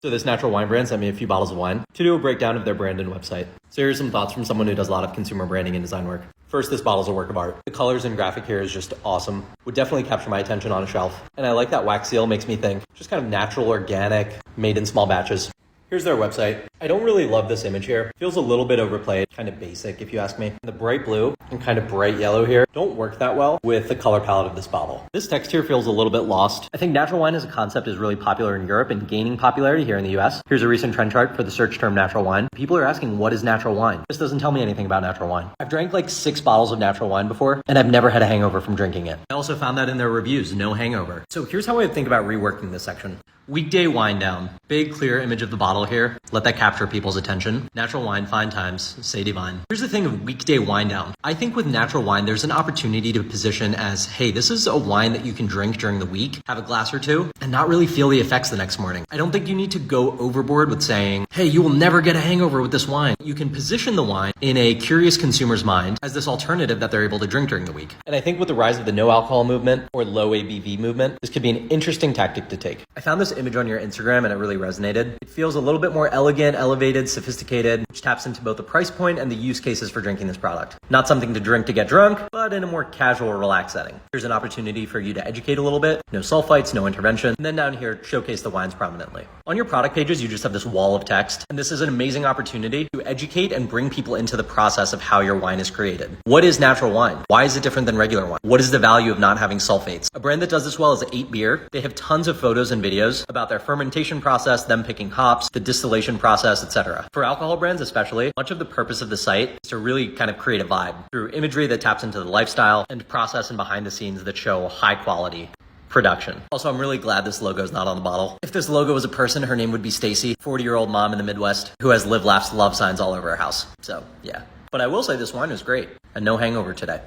So this natural wine brand sent me a few bottles of wine to do a breakdown of their brand and website. So here's some thoughts from someone who does a lot of consumer branding and design work. First, this bottle's a work of art. The colors and graphic here is just awesome. Would definitely capture my attention on a shelf. And I like that wax seal, makes me think just kind of natural, organic, made in small batches. Here's their website. I don't really love this image here. Feels a little bit overplayed, kind of basic if you ask me. The bright blue and kind of bright yellow here don't work that well with the color palette of this bottle. This text here feels a little bit lost. I think natural wine as a concept is really popular in Europe and gaining popularity here in the US. Here's a recent trend chart for the search term natural wine. People are asking, what is natural wine? This doesn't tell me anything about natural wine. I've drank like 6 bottles of natural wine before, and I've never had a hangover from drinking it. I also found that in their reviews, no hangover. So here's how I would think about reworking this section. Weekday wine down. Big clear image of the bottle here. Let that capture people's attention. Natural wine, fine times, say divine. Here's the thing of weekday wine down. I think with natural wine, there's an opportunity to position as, hey, this is a wine that you can drink during the week, have a glass or two, and not really feel the effects the next morning. I don't think you need to go overboard with saying, hey, you will never get a hangover with this wine. You can position the wine in a curious consumer's mind as this alternative that they're able to drink during the week. And I think with the rise of the no alcohol movement or low ABV movement, this could be an interesting tactic to take. I found this image on your Instagram and it really resonated. It feels a little bit more elegant, elevated, sophisticated, which taps into both the price point and the use cases for drinking this product. Not something to drink to get drunk, but in a more casual, relaxed setting. Here's an opportunity for you to educate a little bit. No sulfites, no intervention. And then down here, showcase the wines prominently. On your product pages, you just have this wall of text. And this is an amazing opportunity to educate and bring people into the process of how your wine is created. What is natural wine? Why is it different than regular wine? What is the value of not having sulfates? A brand that does this well is 8 Beer. They have tons of photos and videos about their fermentation process, them picking hops, the distillation process, etc. For alcohol brands especially, much of the purpose of the site is to really kind of create a vibe through imagery that taps into the lifestyle and process and behind the scenes that show high quality production. Also, I'm really glad this logo is not on the bottle. If this logo was a person, her name would be Stacy, 40-year-old mom in the Midwest who has live, laughs, love signs all over her house. So yeah. But I will say this wine is great and no hangover today.